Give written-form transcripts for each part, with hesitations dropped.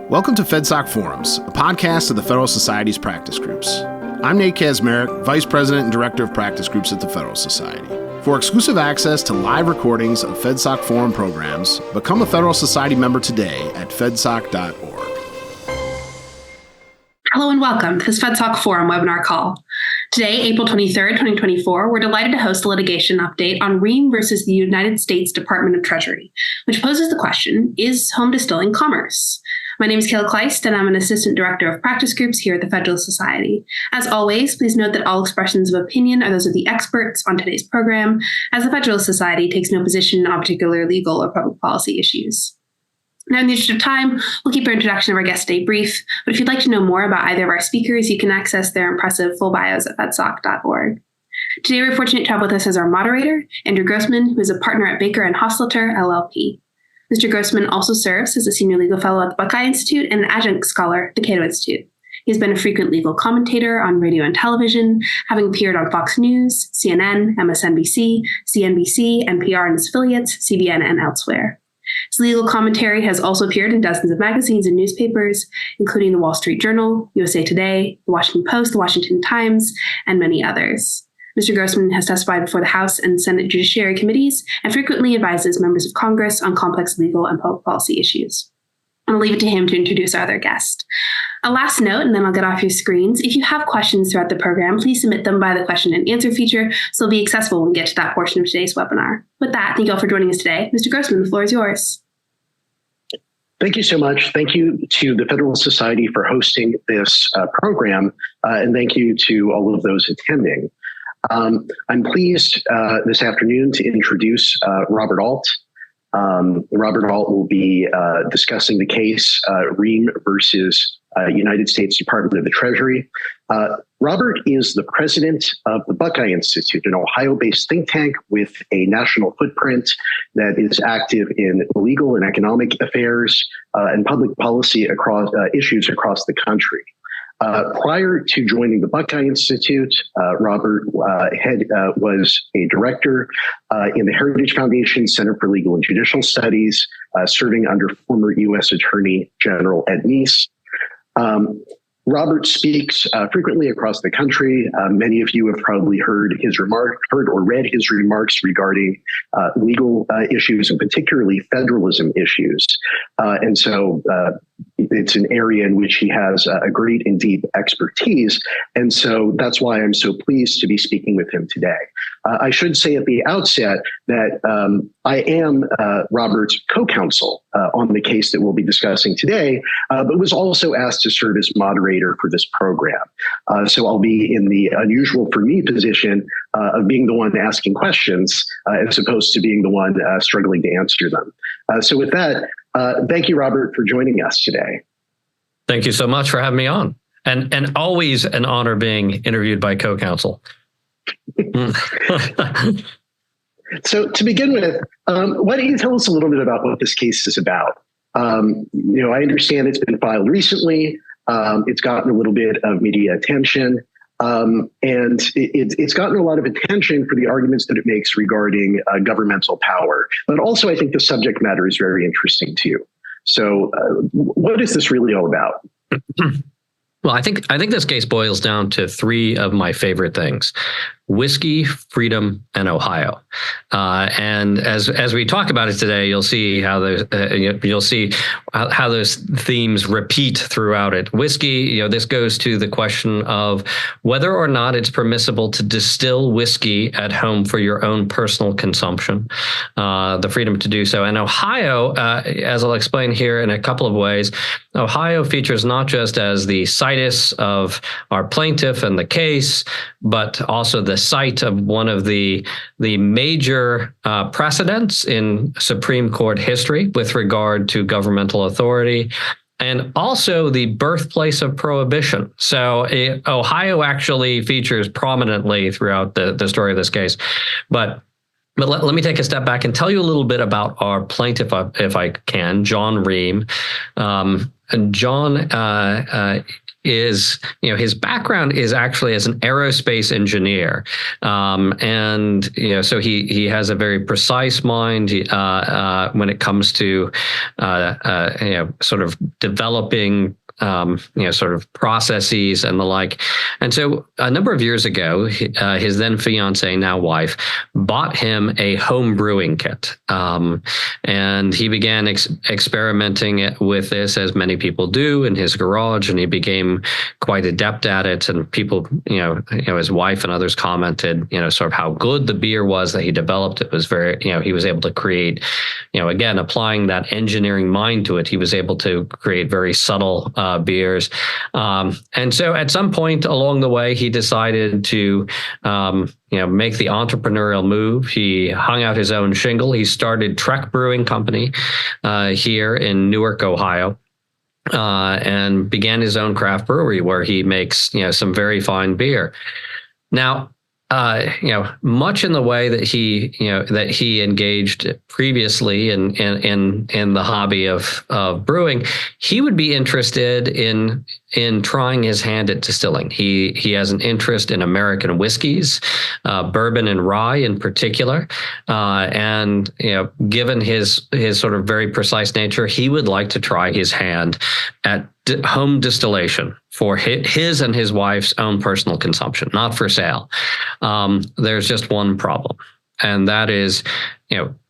Welcome to FedSoc Forums, a podcast of the Federalist Society's practice groups. I'm Nate Kazmarek, Vice President and Director of Practice Groups at the Federalist Society. For exclusive access to live recordings of FedSoc Forum programs, become a Federalist Society member today at fedsoc.org. Hello and welcome to this FedSoc Forum webinar call. Today, April 23rd, 2024, we're delighted to host a litigation update on Ream versus the United States Department of Treasury, which poses the question, is home distilling commerce? My name is Kayla Kleist, and I'm an Assistant Director of Practice Groups here at the Federalist Society. As always, please note that all expressions of opinion are those of the experts on today's program, as the Federalist Society takes no position on particular legal or public policy issues. Now, in the interest of time, we'll keep our introduction of our guest today brief, but if you'd like to know more about either of our speakers, you can access their impressive full bios at fedsoc.org. Today, we're fortunate to have with us as our moderator, Andrew Grossman, who is a partner at Baker and Hostetler, LLP. Mr. Grossman also serves as a senior legal fellow at the Buckeye Institute and an adjunct scholar at the Cato Institute. He has been a frequent legal commentator on radio and television, having appeared on Fox News, CNN, MSNBC, CNBC, NPR and its affiliates, CBN, and elsewhere. His legal commentary has also appeared in dozens of magazines and newspapers, including the Wall Street Journal, USA Today, the Washington Post, the Washington Times, and many others. Mr. Grossman has testified before the House and Senate Judiciary Committees and frequently advises members of Congress on complex legal and public policy issues. I'll leave it to him to introduce our other guest. A last note, and then I'll get off your screens. If you have questions throughout the program, please submit them by the question and answer feature, so they'll be accessible when we get to that portion of today's webinar. With that, thank you all for joining us today. Mr. Grossman, the floor is yours. Thank you so much. Thank you to the Federalist Society for hosting this program, and thank you to all of those attending. I'm pleased this afternoon to introduce Robert Alt. Robert Alt will be discussing the case Ream versus United States Department of the Treasury. Robert is the president of the Buckeye Institute, an Ohio-based think tank with a national footprint that is active in legal and economic affairs and public policy across issues across the country. Prior to joining the Buckeye Institute, Robert was a director in the Heritage Foundation Center for Legal and Judicial Studies, serving under former U.S. Attorney General Ed Meese. Robert speaks frequently across the country. Many of you have probably heard or read his remarks regarding legal issues and particularly federalism issues. And so it's an area in which he has a great and deep expertise. And so that's why I'm so pleased to be speaking with him today. I should say at the outset that I am Robert's co-counsel on the case that we'll be discussing today, but was also asked to serve as moderator for this program. So I'll be in the unusual for me position of being the one asking questions as opposed to being the one struggling to answer them. So with that, thank you, Robert, for joining us today. Thank you so much for having me on. And always an honor being interviewed by co-counsel. So to begin with, why don't you tell us a little bit about what this case is about? I understand it's been filed recently. It's gotten a little bit of media attention, and it's gotten a lot of attention for the arguments that it makes regarding governmental power. But also, I think the subject matter is very interesting too. So what is this really all about? Well, I think this case boils down to three of my favorite things: whiskey, freedom, and Ohio. And as we talk about it today, you'll see how how those themes repeat throughout it. Whiskey, this goes to the question of whether or not it's permissible to distill whiskey at home for your own personal consumption, the freedom to do so. And Ohio, as I'll explain here in a couple of ways, Ohio features not just as the situs of our plaintiff and the case, but also the site of one of the major precedents in Supreme Court history with regard to governmental authority, and also the birthplace of prohibition. So Ohio actually features prominently throughout the story of this case. But let me take a step back and tell you a little bit about our plaintiff, if I can, John Ream. And John is, his background is actually as an aerospace engineer. And, so he has a very precise mind when it comes to, sort of developing sort of processes and the like. And so a number of years ago, his then fiance, now wife, bought him a home brewing kit. And he began experimenting with this, as many people do, in his garage, and he became quite adept at it. And people, his wife and others commented, sort of how good the beer was that he developed. It was very, he was able to create, again, applying that engineering mind to it, he was able to create very subtle beers. And so at some point along the way, he decided to, make the entrepreneurial move. He hung out his own shingle. He started Trek Brewing Company here in Newark, Ohio. And began his own craft brewery where he makes, some very fine beer. Now, much in the way that he engaged previously in the hobby of brewing, he would be interested in trying his hand at distilling. He has an interest in American whiskeys, bourbon and rye in particular, and given his sort of very precise nature, he would like to try his hand at home distillation for his and his wife's own personal consumption, not for sale. There's just one problem, and that is,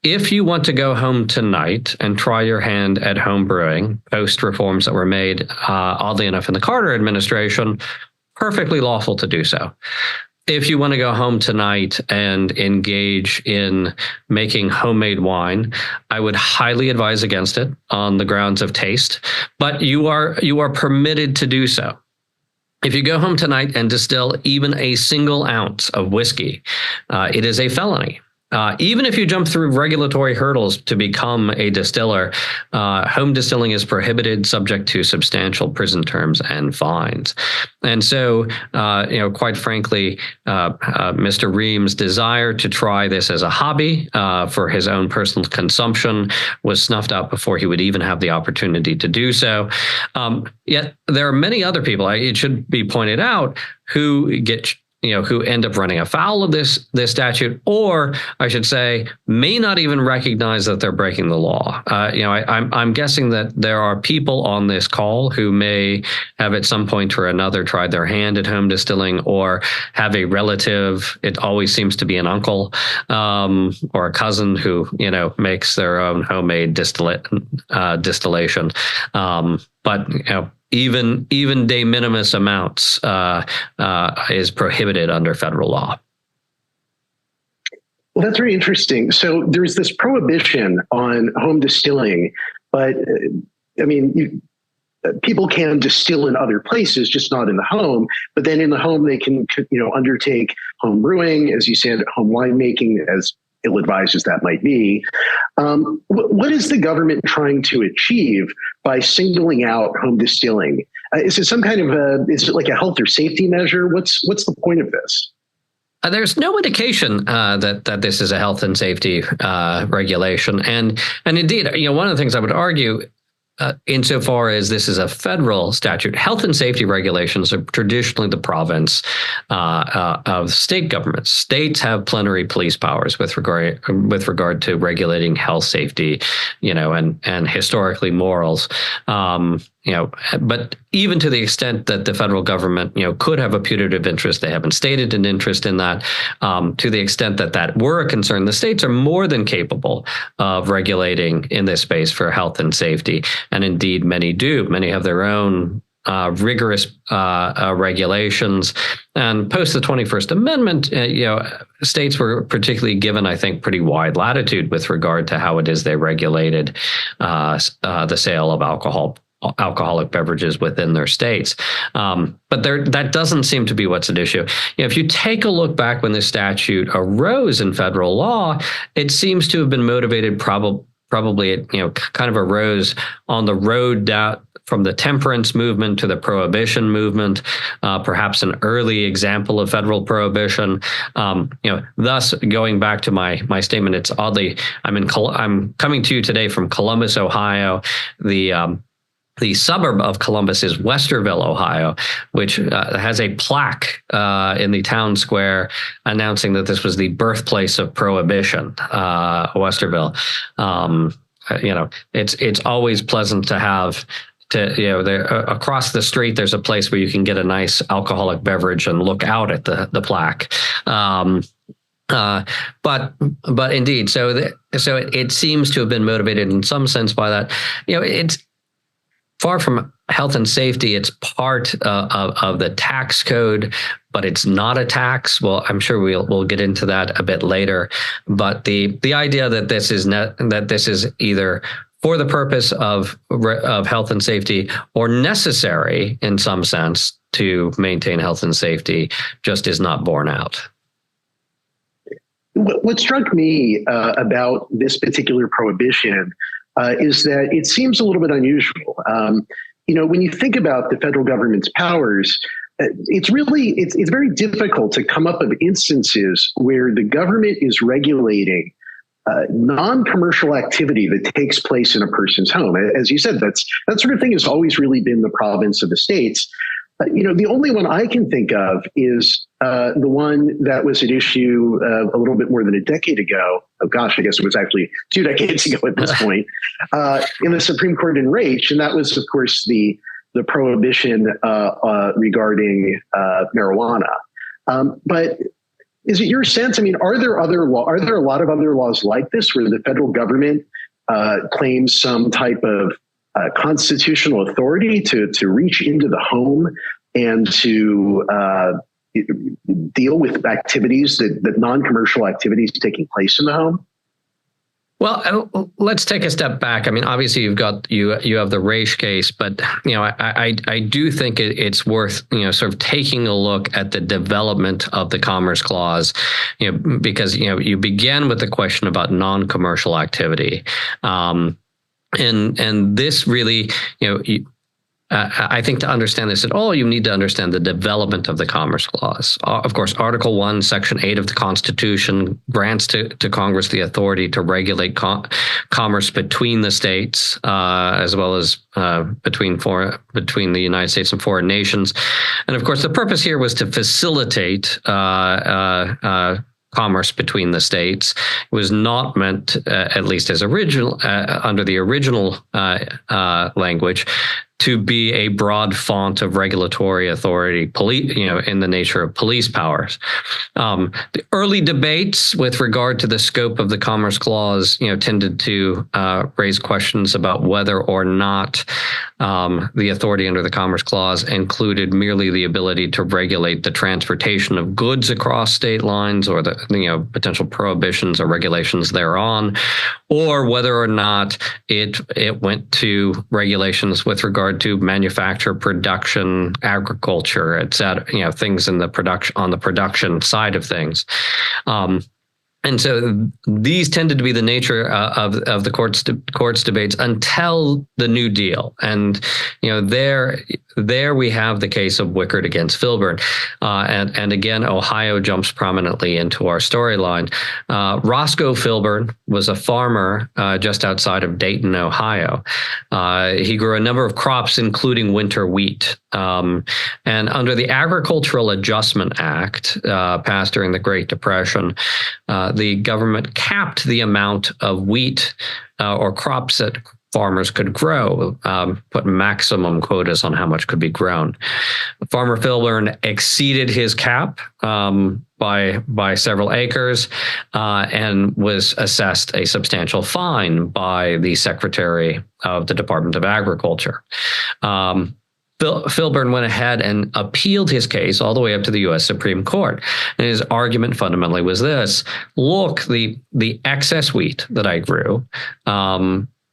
if you want to go home tonight and try your hand at home brewing, post reforms that were made, oddly enough, in the Carter administration, perfectly lawful to do so. If you want to go home tonight and engage in making homemade wine, I would highly advise against it on the grounds of taste, but you are permitted to do so. If you go home tonight and distill even a single ounce of whiskey, it is a felony. Even if you jump through regulatory hurdles to become a distiller, home distilling is prohibited, subject to substantial prison terms and fines. And so, quite frankly, Mr. Ream's desire to try this as a hobby for his own personal consumption was snuffed out before he would even have the opportunity to do so. Yet there are many other people, it should be pointed out, who get who end up running afoul of this statute, or I should say, may not even recognize that they're breaking the law. I'm guessing that there are people on this call who may have at some point or another tried their hand at home distilling, or have a relative. It always seems to be an uncle or a cousin who makes their own homemade distillation. But even de minimis amounts is prohibited under federal law. Well, that's very interesting. So there's this prohibition on home distilling, but people can distill in other places, just not in the home. But then in the home, they can undertake home brewing, as you said, home winemaking, as ill-advised as that might be. What is the government trying to achieve by singling out home distilling? Is it some kind of is it like a health or safety measure? What's the point of this? There's no indication that this is a health and safety regulation, and indeed, one of the things I would argue, insofar as this is a federal statute, health and safety regulations are traditionally the province of state governments. States have plenary police powers with regard to regulating health, safety, and historically morals. But even to the extent that the federal government, could have a putative interest, they haven't stated an interest in that. To the extent that that were a concern, the states are more than capable of regulating in this space for health and safety. And indeed, many do. Many have their own rigorous regulations. And post the 21st Amendment, states were particularly given, I think, pretty wide latitude with regard to how it is they regulated the sale of alcoholic beverages within their states. But that doesn't seem to be what's at issue. If you take a look back when this statute arose in federal law, it seems to have been motivated probably kind of arose on the road down from the temperance movement to the prohibition movement, perhaps an early example of federal prohibition. Thus, going back to my statement, it's oddly, I'm coming to you today from Columbus, Ohio. The suburb of Columbus is Westerville, Ohio, which has a plaque in the town square announcing that this was the birthplace of prohibition, Westerville. It's always pleasant to have across the street, there's a place where you can get a nice alcoholic beverage and look out at the plaque. But indeed, so it seems to have been motivated in some sense by that. It's far from health and safety. It's part of the tax code, but it's not a tax. Well, I'm sure we'll get into that a bit later. But the idea that this is either for the purpose of health and safety or necessary in some sense to maintain health and safety just is not borne out. What struck me about this particular prohibition is that it seems a little bit unusual. When you think about the federal government's powers, it's very difficult to come up with instances where the government is regulating non-commercial activity that takes place in a person's home. As you said, that sort of thing has always really been the province of the states. The only one I can think of is the one that was at issue a little bit more than a decade ago. Oh gosh, I guess it was actually 2 decades ago at this point, in the Supreme Court in Raich, and that was, of course, the prohibition regarding marijuana. But is it your sense? I mean, are there a lot of other laws like this where the federal government claims some type of constitutional authority to reach into the home and to deal with activities that non-commercial activities taking place in the home? Well, let's take a step back. I mean, obviously you have the Raich case, but I do think it's worth sort of taking a look at the development of the Commerce Clause, because you begin with the question about non-commercial activity, and this really I think to understand this at all, you need to understand the development of the Commerce Clause. Of course, Article 1, Section 8 of the Constitution grants to Congress the authority to regulate commerce between the states, as well as between the United States and foreign nations. And of course, the purpose here was to facilitate commerce between the states. It was not meant, at least as under the original language, to be a broad font of regulatory authority, in the nature of police powers. The early debates with regard to the scope of the Commerce Clause, tended to raise questions about whether or not the authority under the Commerce Clause included merely the ability to regulate the transportation of goods across state lines, or the potential prohibitions or regulations thereon, or whether or not it went to regulations with regard to manufacture, production, agriculture, et cetera, things in the production side of things. And so these tended to be the nature of the court's debates until the New Deal. And there we have the case of Wickard against Filburn. And again, Ohio jumps prominently into our storyline. Roscoe Filburn was a farmer just outside of Dayton, Ohio. He grew a number of crops, including winter wheat. And under the Agricultural Adjustment Act, passed during the Great Depression, the government capped the amount of wheat or crops that farmers could grow, put maximum quotas on how much could be grown. Farmer Filburn exceeded his cap by several acres and was assessed a substantial fine by the Secretary of the Department of Agriculture. Filburn went ahead and appealed his case all the way up to the U.S. Supreme Court. And his argument fundamentally was this: look, the excess wheat that I grew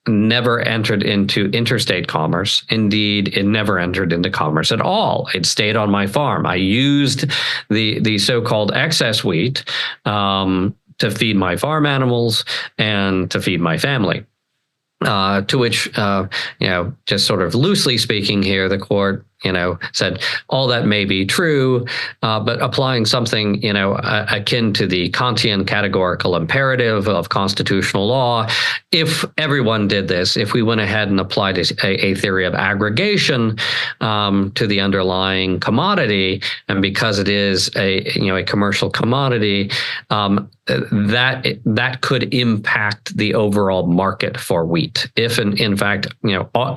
never entered into interstate commerce. Indeed, it never entered into commerce at all. It stayed on my farm. I used the so-called excess wheat to feed my farm animals and to feed my family. To which, just sort of loosely speaking here, the court said all that may be true, but applying something, akin to the Kantian categorical imperative of constitutional law, if everyone did this, if we went ahead and applied a theory of aggregation to the underlying commodity, and because it is a commercial commodity, that could impact the overall market for wheat. If in fact,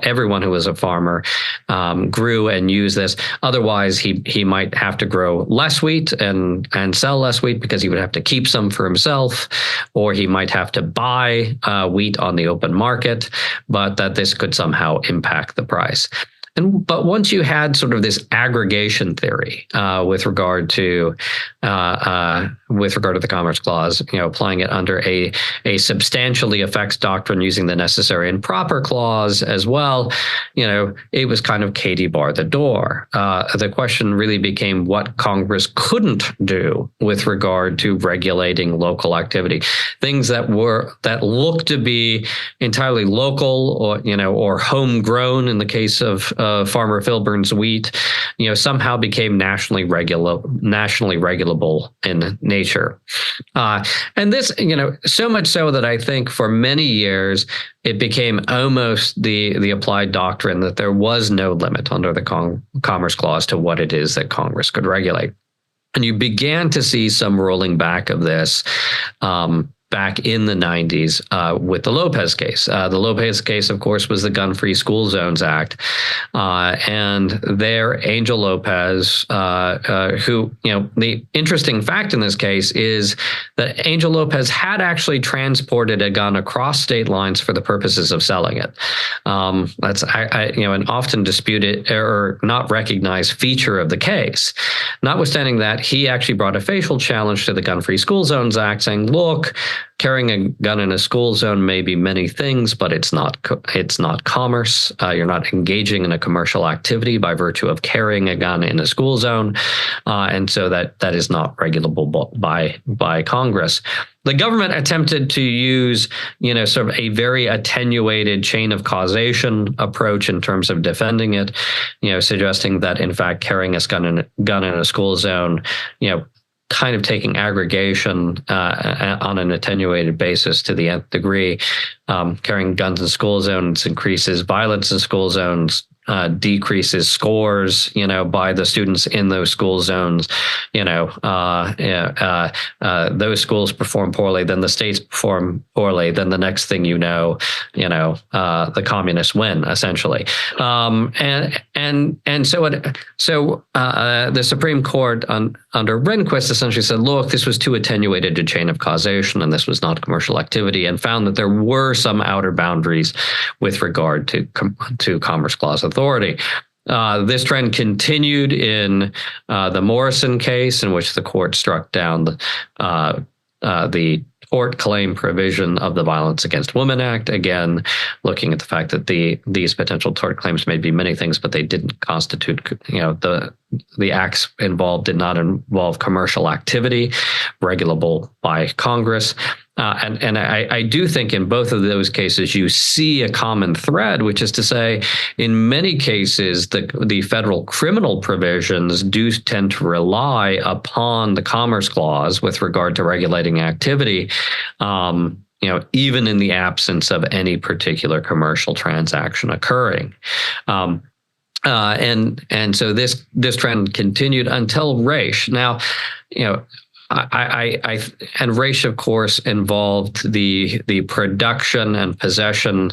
everyone who was a farmer grew and used this, otherwise he might have to grow less wheat and sell less wheat because he would have to keep some for himself, or he might have to buy wheat on the open market, but that this could somehow impact the price. But once you had sort of this aggregation theory with regard to the Commerce Clause, applying it under a substantially affects doctrine using the necessary and proper clause as well, it was kind of Katie bar the door. The question really became what Congress couldn't do with regard to regulating local activity, things that looked to be entirely local or homegrown in the case of Farmer Filburn's wheat, somehow became nationally regulable in nature. And this, so much so that I think for many years, it became almost the applied doctrine that there was no limit under the Commerce Clause to what it is that Congress could regulate. And you began to see some rolling back of this back in the 90s with the Lopez case. The Lopez case, of course, was the Gun-Free School Zones Act. And there, Angel Lopez, who, the interesting fact in this case is that Angel Lopez had actually transported a gun across state lines for the purposes of selling it. That's an often disputed or not recognized feature of the case. Notwithstanding that, he actually brought a facial challenge to the Gun-Free School Zones Act saying, look, carrying a gun in a school zone may be many things, but it's not commerce. You're not engaging in a commercial activity by virtue of carrying a gun in a school zone, and so that is not regulable by Congress. The government attempted to use, sort of a very attenuated chain of causation approach in terms of defending it, suggesting that in fact carrying a gun in a school zone, kind of taking aggregation on an attenuated basis to the nth degree. Carrying guns in school zones increases violence in school zones, decreases scores, by the students in those school zones. Those schools perform poorly, then the states perform poorly, then the next thing the communists win, essentially. And so the Supreme Court under Rehnquist essentially said, look, this was too attenuated a chain of causation, and this was not commercial activity, and found that there were some outer boundaries with regard to Commerce Clause authority. This trend continued in the Morrison case, in which the court struck down the tort claim provision of the Violence Against Women Act. Again, looking at the fact that these potential tort claims may be many things, but they didn't constitute, the acts involved did not involve commercial activity regulable by Congress. And I do think in both of those cases, you see a common thread, which is to say, in many cases, the federal criminal provisions do tend to rely upon the Commerce Clause with regard to regulating activity, even in the absence of any particular commercial transaction occurring. And so this trend continued until Raich. Now, and Raich, of course, involved the production and possession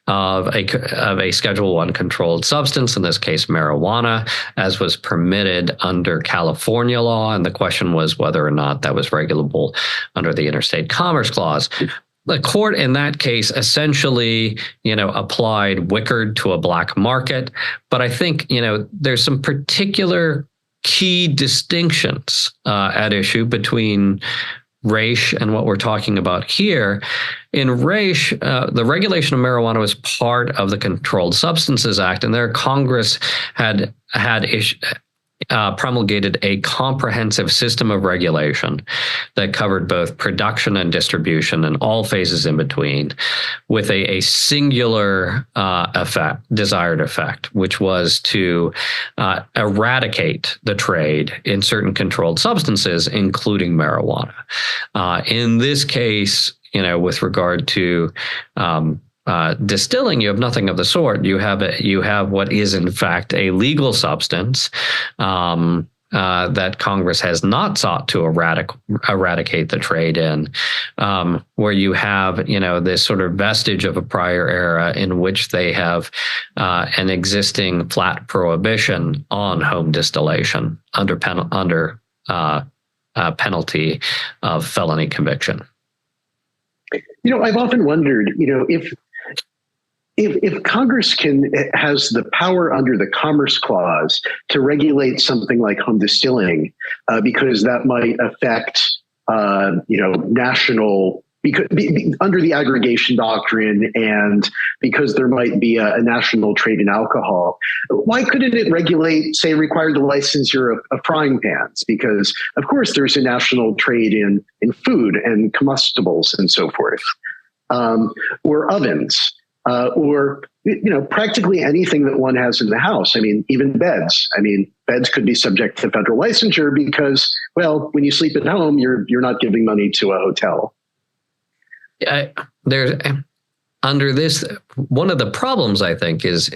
of a Schedule I controlled substance, in this case marijuana, as was permitted under California law, and the question was whether or not that was regulable under the Interstate Commerce Clause. The court in that case essentially, applied Wickard to a black market, but I think, there's some particular key distinctions at issue between Raich and what we're talking about here. In Raich, the regulation of marijuana was part of the Controlled Substances Act, and there Congress had promulgated a comprehensive system of regulation that covered both production and distribution and all phases in between, with a singular desired effect, which was to eradicate the trade in certain controlled substances, including marijuana. In this case, with regard to distilling, you have nothing of the sort. You have what is in fact a legal substance that Congress has not sought to eradicate the trade in, where you have this sort of vestige of a prior era in which they have an existing flat prohibition on home distillation under penalty of felony conviction. I've often wondered, if Congress has the power under the Commerce Clause to regulate something like home distilling, because that might affect, national, because under the aggregation doctrine, and because there might be a national trade in alcohol, why couldn't it require the licensure of frying pans? Because of course there's a national trade in food and combustibles and so forth, or ovens. Or practically anything that one has in the house. I mean, even beds. I mean, beds could be subject to federal licensure because, well, when you sleep at home, you're not giving money to a hotel. Under this, one of the problems I think is,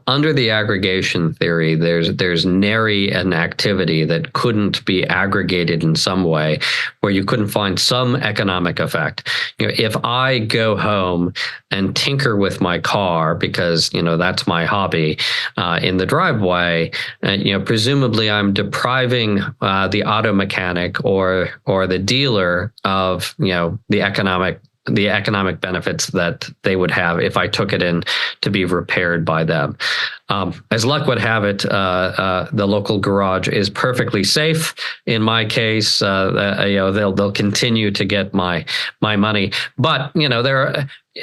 under the aggregation theory, there's nary an activity that couldn't be aggregated in some way, where you couldn't find some economic effect. If I go home and tinker with my car because that's my hobby in the driveway, presumably I'm depriving the auto mechanic or the dealer of the economic benefits that they would have if I took it in to be repaired by them. As luck would have it, the local garage is perfectly safe. In my case, they'll continue to get my money. But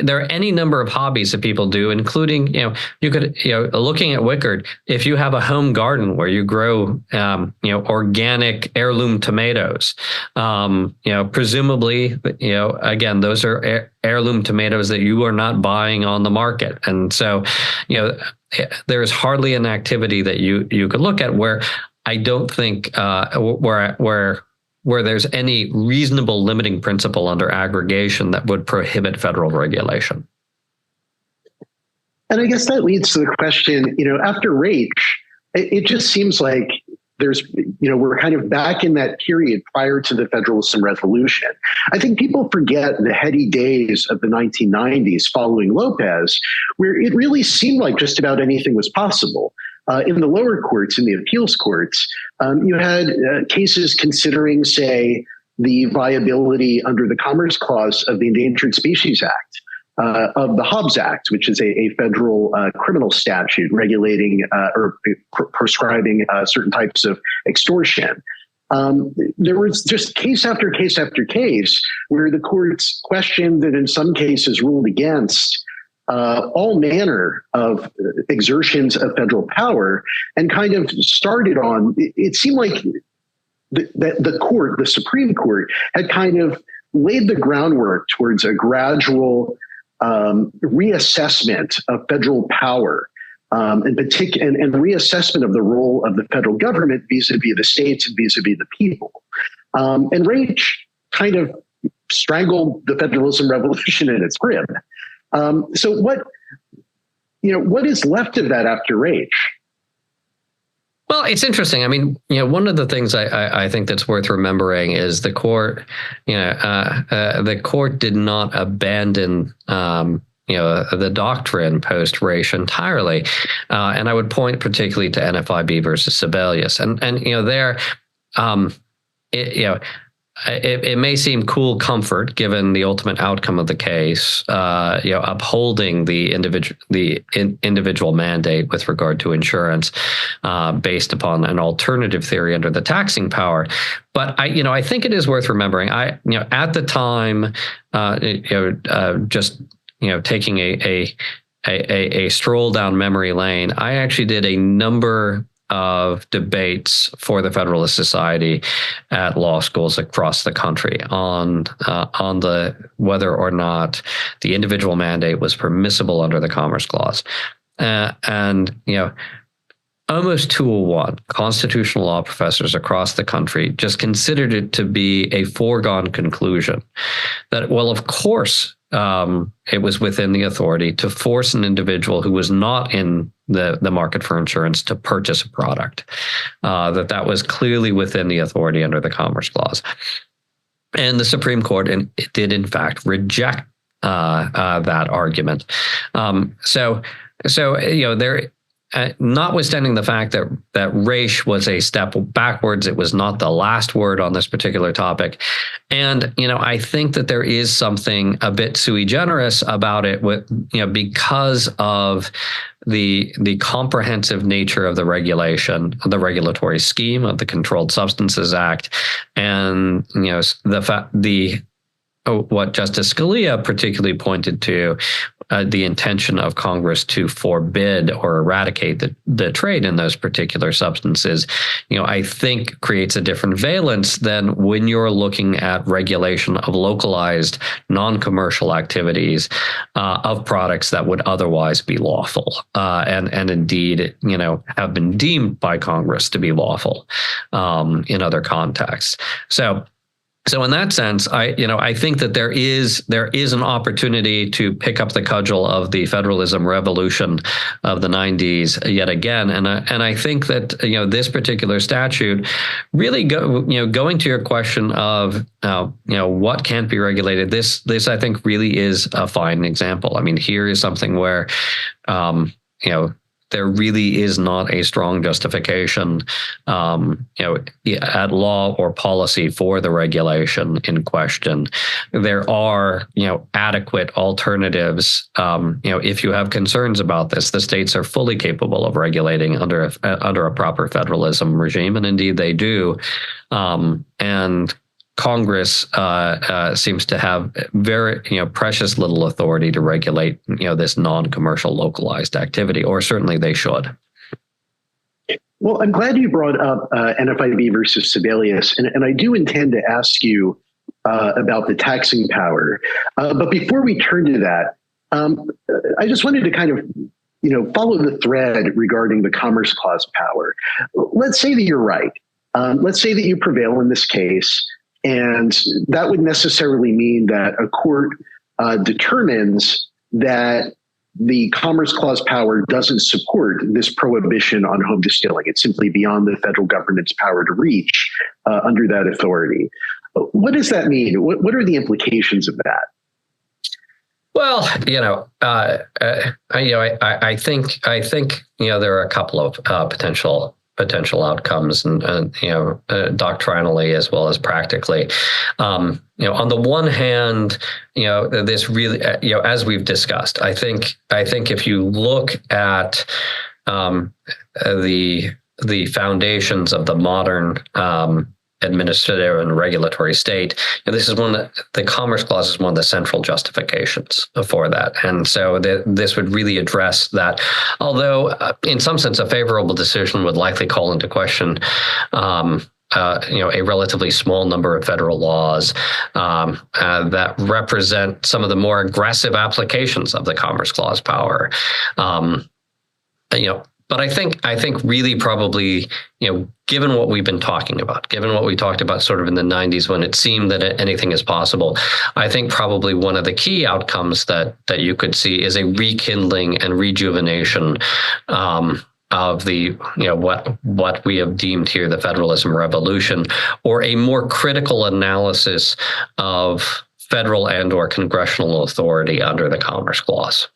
there are any number of hobbies that people do, including you could looking at Wickard. If you have a home garden where you grow organic heirloom tomatoes, presumably again those are heirloom tomatoes that you are not buying on the market, and so there is hardly an activity that you could look at where I don't think where there's any reasonable limiting principle under aggregation that would prohibit federal regulation. And I guess that leads to the question, after Raich, it just seems like we're kind of back in that period prior to the Federalism Revolution. I think people forget the heady days of the 1990s following Lopez, where it really seemed like just about anything was possible. In the lower courts, in the appeals courts, you had cases considering, say, the viability under the Commerce Clause of the Endangered Species Act, of the Hobbs Act, which is a federal criminal statute regulating or prescribing certain types of extortion. There was just case after case after case where the courts questioned and in some cases ruled against all manner of exertions of federal power, and kind of started on, it seemed like the Supreme Court had kind of laid the groundwork towards a gradual reassessment of federal power, and reassessment of the role of the federal government vis-a-vis the states and vis-a-vis the people. And Raich kind of strangled the Federalism Revolution in its rib. So what is left of that after Raich? Well, it's interesting. I mean, one of the things I think that's worth remembering is the court, the court did not abandon, the doctrine post-Raich entirely. And I would point particularly to NFIB versus Sebelius. And there, it may seem cool comfort given the ultimate outcome of the case, upholding the individual mandate with regard to insurance, based upon an alternative theory under the taxing power. But I think it is worth remembering. At the time, taking a stroll down memory lane, I actually did a number of debates for the Federalist Society at law schools across the country on the whether or not the individual mandate was permissible under the Commerce Clause, and almost 201 constitutional law professors across the country just considered it to be a foregone conclusion that, well, of course, it was within the authority to force an individual who was not in the market for insurance to purchase a product, that was clearly within the authority under the Commerce Clause. And the Supreme Court did, in fact, reject that argument. So there. Notwithstanding the fact that race was a step backwards, it was not the last word on this particular topic. And, I think that there is something a bit sui generis about it because of the comprehensive nature of the regulation, the regulatory scheme of the Controlled Substances Act, and, what Justice Scalia particularly pointed to, the intention of Congress to forbid or eradicate the trade in those particular substances, I think creates a different valence than when you're looking at regulation of localized non-commercial activities of products that would otherwise be lawful and indeed, have been deemed by Congress to be lawful in other contexts. So in that sense, I think that there is an opportunity to pick up the cudgel of the federalism revolution of the 90s yet again, and I think that this particular statute really going to your question of what can't be regulated. This I think really is a fine example. I mean, here is something where there really is not a strong justification, at law or policy for the regulation in question. There are, adequate alternatives. If you have concerns about this, the states are fully capable of regulating under a proper federalism regime, and indeed they do. And Congress seems to have very, precious little authority to regulate, this non-commercial localized activity, or certainly they should. Well, I'm glad you brought up NFIB versus Sibelius, and I do intend to ask you about the taxing power. But before we turn to that, I just wanted to kind of, follow the thread regarding the Commerce Clause power. Let's say that you're right. Let's say that you prevail in this case. And that would necessarily mean that a court determines that the Commerce Clause power doesn't support this prohibition on home distilling. It's simply beyond the federal government's power to reach under that authority. What does that mean? What are the implications of that? Well, I think there are a couple of potential outcomes, and doctrinally as well as practically. On the one hand, this really, as we've discussed, I think if you look at the foundations of the modern administrative and regulatory state, this is the Commerce Clause is one of the central justifications for that. And so this would really address that, although in some sense a favorable decision would likely call into question a relatively small number of federal laws that represent some of the more aggressive applications of the Commerce Clause power. But I think really probably, given what we've been talking about, given what we talked about sort of in the 90s when it seemed that anything is possible, I think probably one of the key outcomes that you could see is a rekindling and rejuvenation of the, what we have deemed here the federalism revolution, or a more critical analysis of federal and or congressional authority under the Commerce Clause.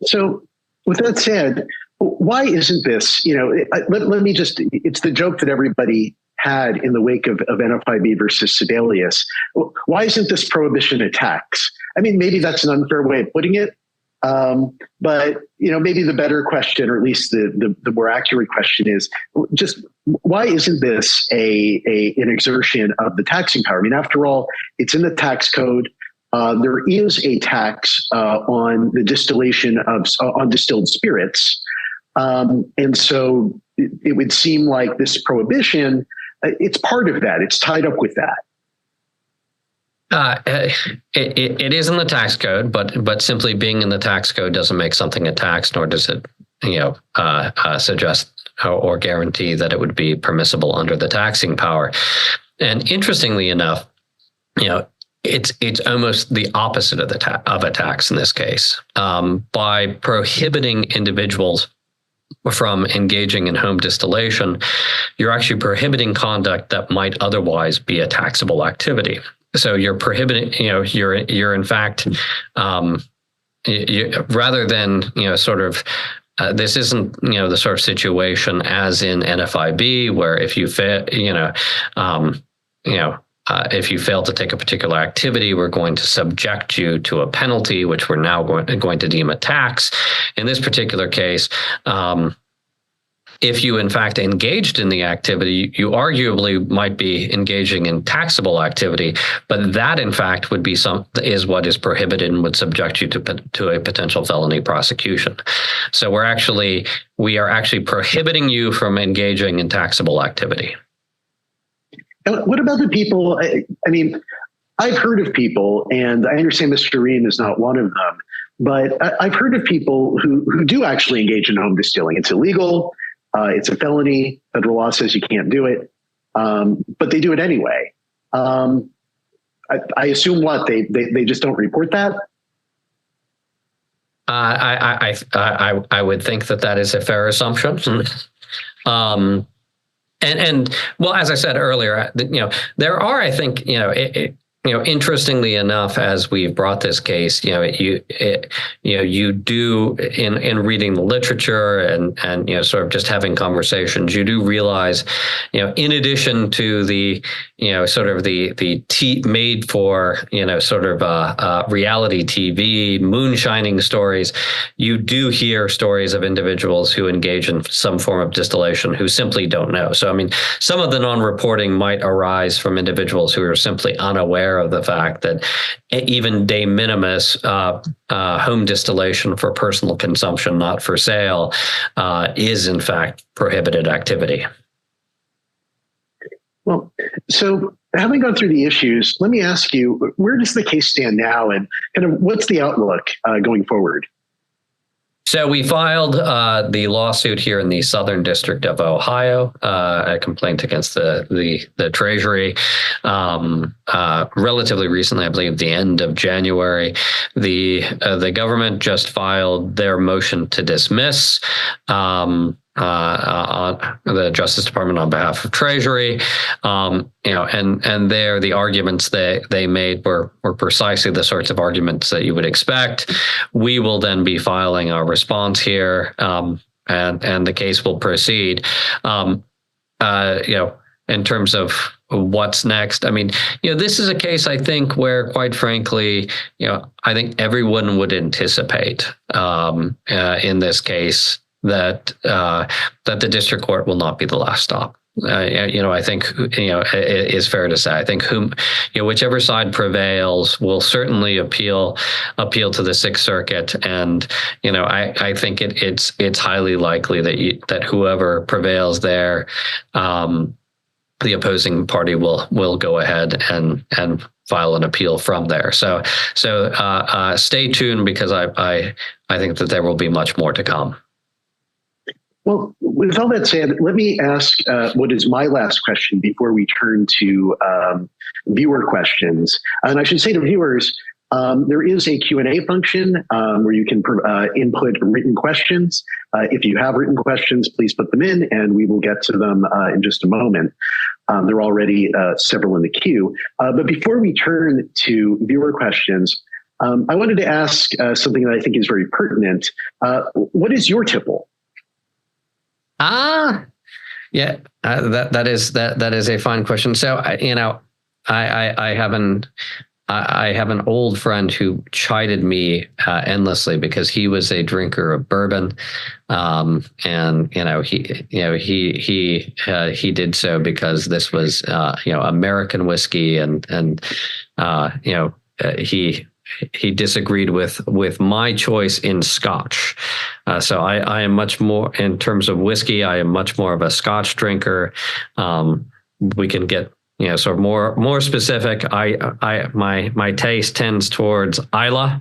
So, with that said, why isn't this, let me just, it's the joke that everybody had in the wake of NFIB versus Sibelius. Why isn't this prohibition a tax? I mean, maybe that's an unfair way of putting it. But, maybe the better question, or at least the more accurate question is just why isn't this an exertion of the taxing power? I mean, after all, it's in the tax code. There is a tax on the distillation on distilled spirits. And so it would seem like this prohibition, it's part of that. It's tied up with that. It is in the tax code, but simply being in the tax code doesn't make something a tax, nor does it, suggest or guarantee that it would be permissible under the taxing power. And interestingly enough, it's almost the opposite of a tax in this case. By prohibiting individuals from engaging in home distillation, you're actually prohibiting conduct that might otherwise be a taxable activity. So you're prohibiting, you're in fact, rather than, this isn't, the sort of situation as in NFIB where if you fail, if you fail to take a particular activity, we're going to subject you to a penalty, which we're now going to deem a tax. In this particular case, if you in fact engaged in the activity, you arguably might be engaging in taxable activity, but that in fact would be is what is prohibited and would subject you to a potential felony prosecution. So we are actually prohibiting you from engaging in taxable activity. What about the people? I mean, I've heard of people, and I understand Mr. Ream is not one of them, but I've heard of people who do actually engage in home distilling. It's illegal. It's a felony. Federal law says you can't do it, but they do it anyway. I assume they just don't report that. I would think that is a fair assumption. And well, as I said earlier, there are, I think, interestingly enough, as we've brought this case, you do in reading the literature and sort of just having conversations, you do realize, in addition to the sort of the made for sort of reality TV moonshining stories, you do hear stories of individuals who engage in some form of distillation who simply don't know. So I mean, some of the non-reporting might arise from individuals who are simply unaware of the fact that even de minimis home distillation for personal consumption, not for sale, is in fact prohibited activity. Well, so having gone through the issues, let me ask you, where does the case stand now, and kind of what's the outlook going forward? So we filed the lawsuit here in the Southern District of Ohio, a complaint against the Treasury. Relatively recently, I believe the end of January, the government just filed their motion to dismiss. On the Justice Department on behalf of Treasury, and there the arguments they made were precisely the sorts of arguments that you would expect. We will then be filing our response here, and the case will proceed. In terms of what's next, I mean, this is a case I think where, quite frankly, I think everyone would anticipate in this case that the district court will not be the last stop. I think it is fair to say. I think whichever side prevails will certainly appeal to the Sixth Circuit, and I think it's highly likely that whoever prevails there, the opposing party will go ahead and file an appeal from there. So stay tuned, because I think that there will be much more to come. Well, with all that said, let me ask what is my last question before we turn to viewer questions. And I should say to viewers, there is a Q&A function where you can input written questions. If you have written questions, please put them in, and we will get to them in just a moment. There are already several in the queue. But before we turn to viewer questions, I wanted to ask something that I think is very pertinent. What is your tipple? Yeah, that is a fine question. So I have an old friend who chided me endlessly because he was a drinker of bourbon, and he did so because this was American whiskey, and he disagreed with my choice in Scotch. So I am much more, in terms of whiskey, I am much more of a Scotch drinker. We can get sort of more specific. My taste tends towards Islay.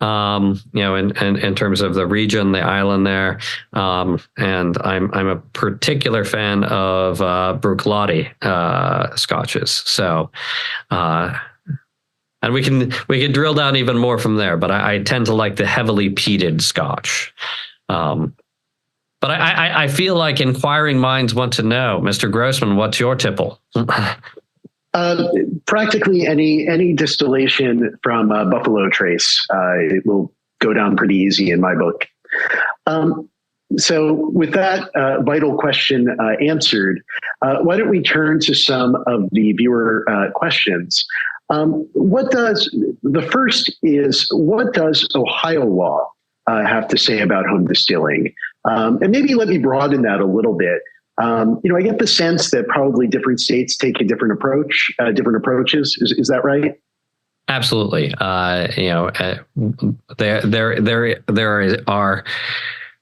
In terms of the region, the island there, and I'm a particular fan of Bruichladdich scotches. So, and we can drill down even more from there. But I tend to like the heavily peated Scotch. But I feel like inquiring minds want to know, Mr. Grossman, what's your tipple? Practically any distillation from Buffalo Trace. It will go down pretty easy in my book. So with that vital question answered, why don't we turn to some of the viewer questions? What does Ohio law have to say about home distilling? And maybe let me broaden that a little bit. I get the sense that probably different states take a different approach, different approaches. Is that right? Absolutely. There are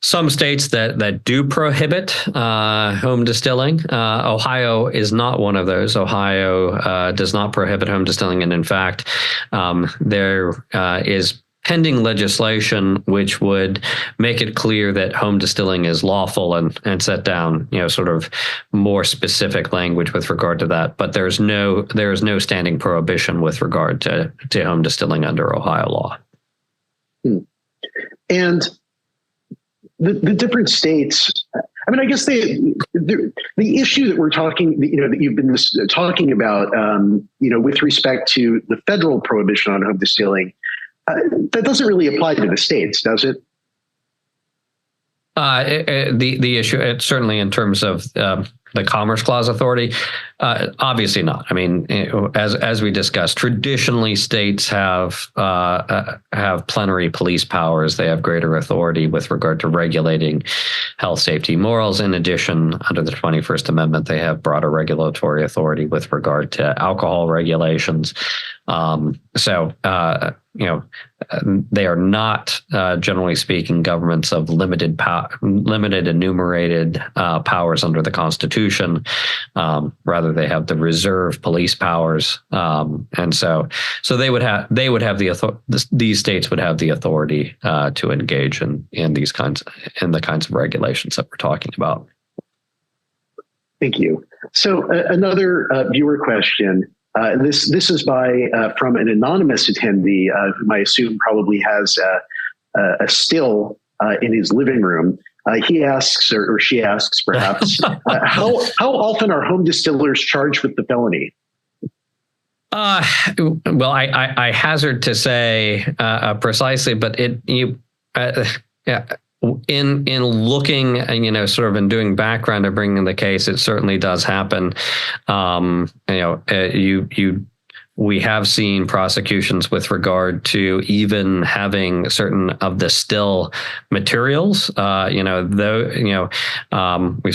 some states that do prohibit home distilling. Ohio is not one of those. Ohio does not prohibit home distilling, and in fact, there is pending legislation which would make it clear that home distilling is lawful and set down, sort of more specific language with regard to that. But there is no standing prohibition with regard to home distilling under Ohio law. And the different states, I mean, I guess the issue that we're talking, that you've been talking about, with respect to the federal prohibition on home distilling, that doesn't really apply to the states, does it? The issue, certainly in terms of the Commerce Clause authority, obviously not. I mean, as we discussed, traditionally states have plenary police powers. They have greater authority with regard to regulating health, safety, morals. In addition, under the 21st Amendment, they have broader regulatory authority with regard to alcohol regulations. They are not, generally speaking, governments of limited enumerated powers under the Constitution. Rather, they have the reserve police powers, and so they would have these states would have the authority to engage in the kinds of regulations that we're talking about. Thank you. So another viewer question. This is from an anonymous attendee whom I assume probably has a still in his living room. He asks, or she asks, perhaps, how often are home distillers charged with the felony? Well, I hazard to say precisely, but in looking and sort of in doing background and bringing the case, it certainly does happen. We have seen prosecutions with regard to even having certain of the still materials. We've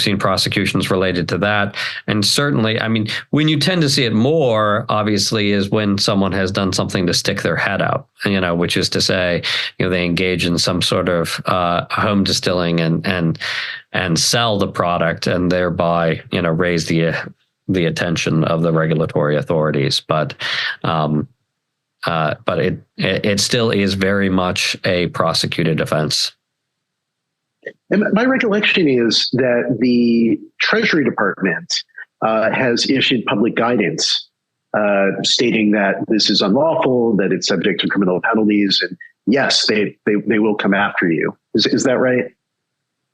seen prosecutions related to that, and certainly, I mean, when you tend to see it more, obviously, is when someone has done something to stick their head out. Which is to say, they engage in some sort of home distilling and sell the product, and thereby raise the attention of the regulatory authorities, but it still is very much a prosecuted offense. And my recollection is that the Treasury Department has issued public guidance stating that this is unlawful, that it's subject to criminal penalties, and yes, they will come after you. Is that right?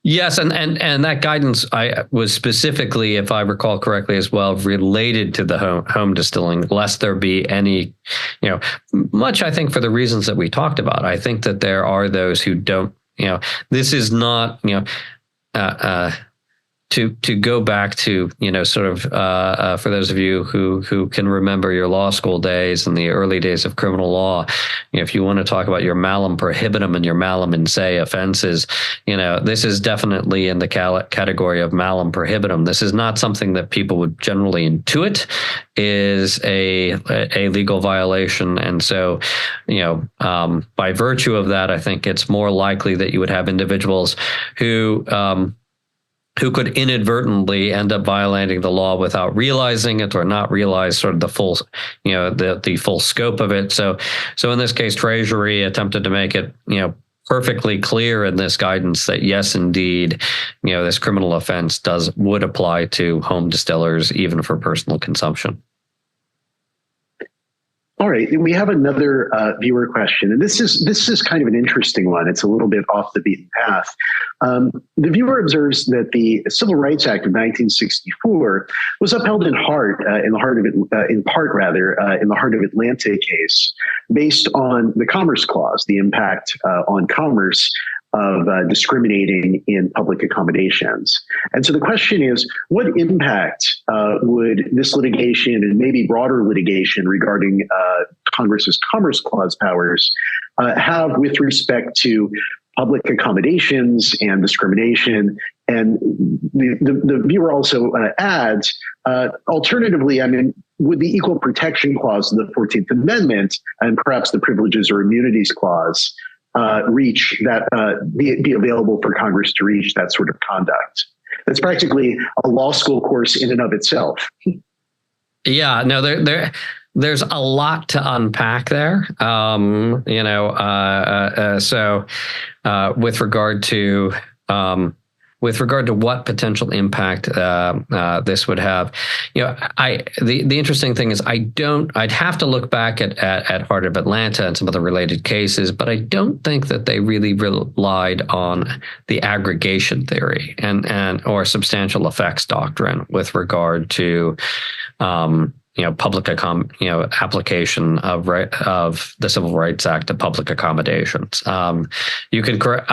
Yes, and that guidance was specifically, if I recall correctly as well, related to the home distilling, lest there be any, much, I think, for the reasons that we talked about. I think that there are those who don't, this is not, to go back to, sort of for those of you who can remember your law school days and the early days of criminal law, if you want to talk about your malum prohibitum and your malum in se offenses, this is definitely in the category of malum prohibitum. This is not something that people would generally intuit is a legal violation. And so, by virtue of that, I think it's more likely that you would have individuals who could inadvertently end up violating the law without realizing it or not realize sort of the full, the full scope of it. So in this case, Treasury attempted to make it, perfectly clear in this guidance that yes, indeed, this criminal offense would apply to home distillers, even for personal consumption. All right, we have another viewer question, and this is kind of an interesting one. It's a little bit off the beaten path. The viewer observes that the Civil Rights Act of 1964 was upheld in part in the heart of Atlanta case, based on the Commerce Clause, the impact on commerce of discriminating in public accommodations. And so the question is, what impact would this litigation and maybe broader litigation regarding Congress's Commerce Clause powers have with respect to public accommodations and discrimination? And the viewer also adds, alternatively, would the Equal Protection Clause of the 14th Amendment and perhaps the Privileges or Immunities Clause reach that, be available for Congress to reach that sort of conduct? That's practically a law school course in and of itself. Yeah, no, there's a lot to unpack there. So with regard to what potential impact this would have, the interesting thing is I'd have to look back at Heart of Atlanta and some of the related cases, but I don't think that they really relied on the aggregation theory and or substantial effects doctrine with regard to public application of the Civil Rights Act to public accommodations. You can correct.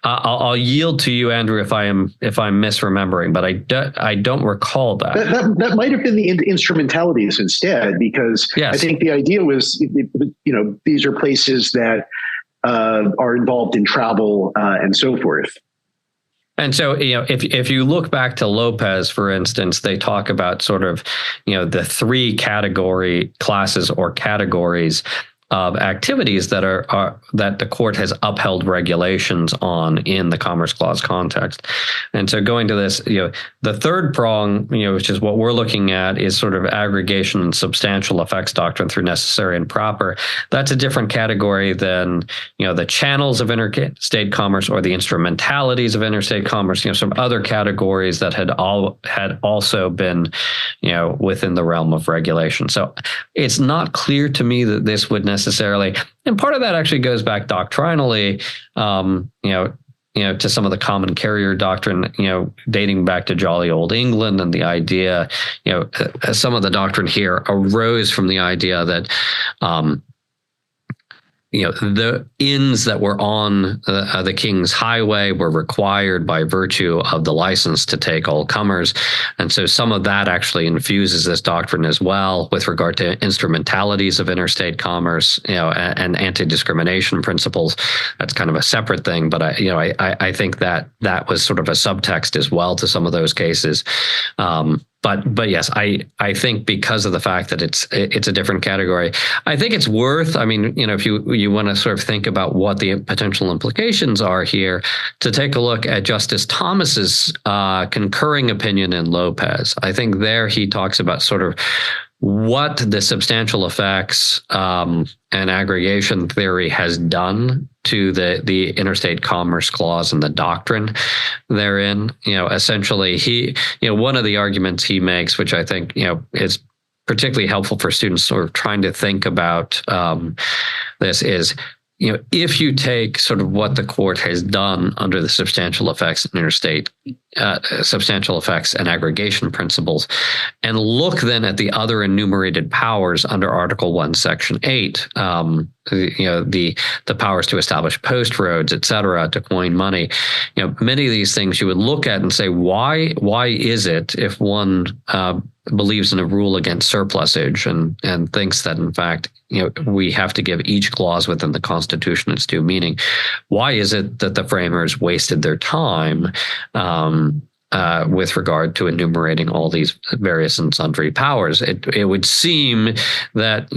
I'll yield to you, Andrew, if I'm misremembering, but I don't recall that. That might have been the instrumentalities instead, because yes. I think the idea was, these are places that are involved in travel and so forth. And so, if you look back to Lopez, for instance, they talk about sort of, the three classes or categories of activities that are that the court has upheld regulations on in the Commerce Clause context. And so going to this, the third prong, which is what we're looking at, is sort of aggregation and substantial effects doctrine through necessary and proper. That's a different category than, the channels of interstate commerce or the instrumentalities of interstate commerce, some other categories that had also been, within the realm of regulation. So it's not clear to me that this would necessarily, and part of that actually goes back doctrinally, to some of the common carrier doctrine, dating back to jolly old England, and the idea, some of the doctrine here arose from the idea that, the inns that were on the King's Highway were required by virtue of the license to take all comers. And so some of that actually infuses this doctrine as well with regard to instrumentalities of interstate commerce, and anti-discrimination principles. That's kind of a separate thing, but I think that was sort of a subtext as well to some of those cases. But yes, I think because of the fact that it's a different category, I think it's worth, if you want to sort of think about what the potential implications are here, to take a look at Justice Thomas's concurring opinion in Lopez. I think there he talks about sort of what the substantial effects and aggregation theory has done to the interstate commerce clause and the doctrine therein. Essentially, one of the arguments he makes, which I think is particularly helpful for students sort of trying to think about this, is if you take sort of what the court has done under the substantial effects and substantial effects and aggregation principles, and look then at the other enumerated powers under Article 1, Section 8, the powers to establish post roads, et cetera, to coin money. Many of these things you would look at and say, why is it, if one believes in a rule against surplusage and thinks that in fact we have to give each clause within the Constitution its due meaning, why is it that the framers wasted their time with regard to enumerating all these various and sundry powers? It would seem that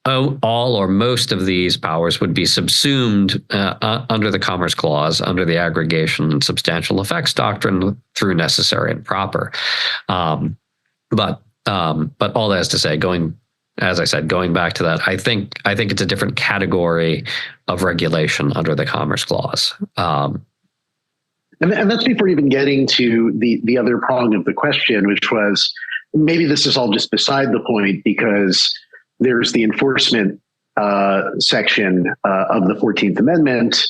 all or most of these powers would be subsumed under the Commerce Clause, under the aggregation and substantial effects doctrine through necessary and proper. But all that is to say, going back to that, I think it's a different category of regulation under the Commerce Clause. And that's before even getting to the other prong of the question, which was, maybe this is all just beside the point, because there's the enforcement section of the 14th Amendment.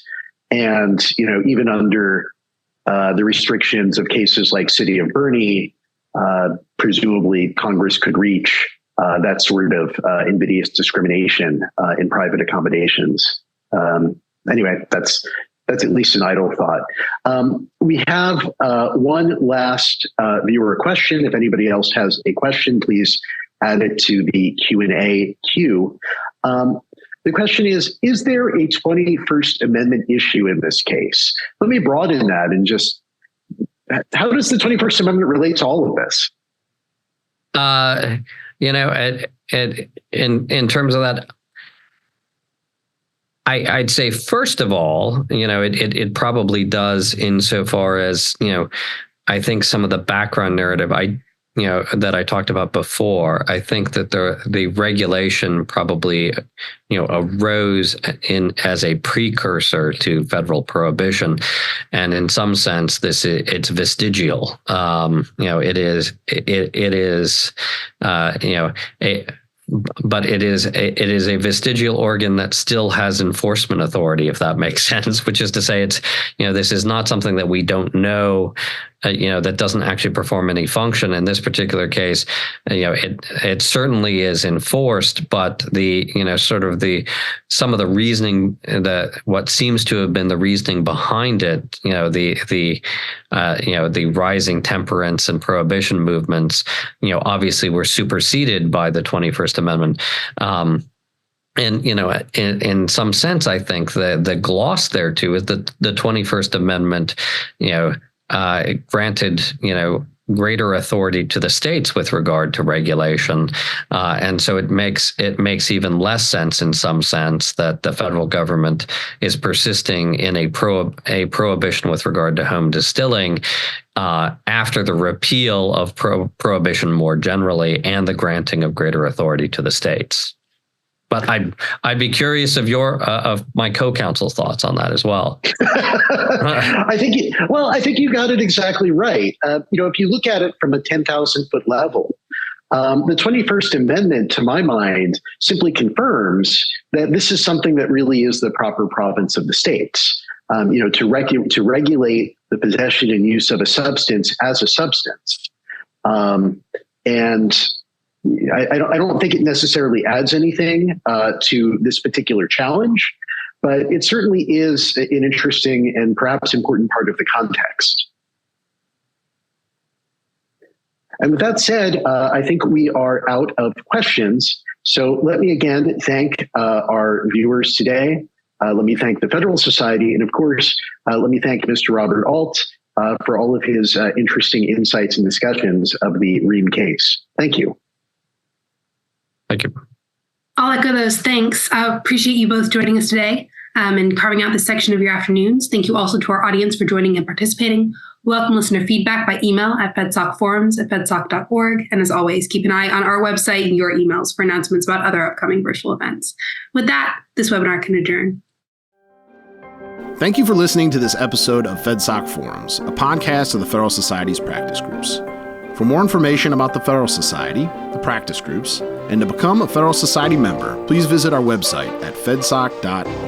And, even under the restrictions of cases like City of Bernie, presumably Congress could reach that sort of invidious discrimination in private accommodations. Anyway, that's at least an idle thought. We have one last viewer question. If anybody else has a question, please add it to the Q&A queue. The question is there a 21st Amendment issue in this case? Let me broaden that and just, how does the 21st Amendment relate to all of this? In terms of that, I'd say, first of all, it probably does, insofar as, I think some of the background narrative that I talked about before, I think that the regulation probably, arose as a precursor to federal prohibition, and in some sense, it's vestigial. It is a vestigial organ that still has enforcement authority, if that makes sense. Which is to say, it's this is not something that we don't know. That doesn't actually perform any function. In this particular case, it certainly is enforced, but some of the reasoning, what seems to have been the reasoning behind it, the rising temperance and prohibition movements, obviously were superseded by the 21st Amendment. And, in some sense, I think the gloss there too is that the 21st Amendment, granted, greater authority to the states with regard to regulation, and so it makes even less sense, in some sense, that the federal government is persisting in a prohibition with regard to home distilling after the repeal of prohibition more generally and the granting of greater authority to the states. But I'd be curious of my co-counsel's thoughts on that as well. I think you got it exactly right. If you look at it from a 10,000-foot level, the 21st Amendment, to my mind, simply confirms that this is something that really is the proper province of the states. To regulate the possession and use of a substance as a substance, and I don't think it necessarily adds anything to this particular challenge, but it certainly is an interesting and perhaps important part of the context. And with that said, I think we are out of questions. So let me again thank our viewers today. Let me thank the Federalist Society. And of course, let me thank Mr. Robert Alt for all of his interesting insights and discussions of the Ream case. Thank you. Thank you. I'll echo those thanks. I appreciate you both joining us today and carving out this section of your afternoons. Thank you also to our audience for joining and participating. Welcome listener feedback by email at fedsocforums@fedsoc.org. And as always, keep an eye on our website and your emails for announcements about other upcoming virtual events. With that, this webinar can adjourn. Thank you for listening to this episode of FedSoc Forums, a podcast of the Federal Society's practice groups. For more information about the Federal Society, the practice groups, and to become a Federal Society member, please visit our website at fedsoc.org.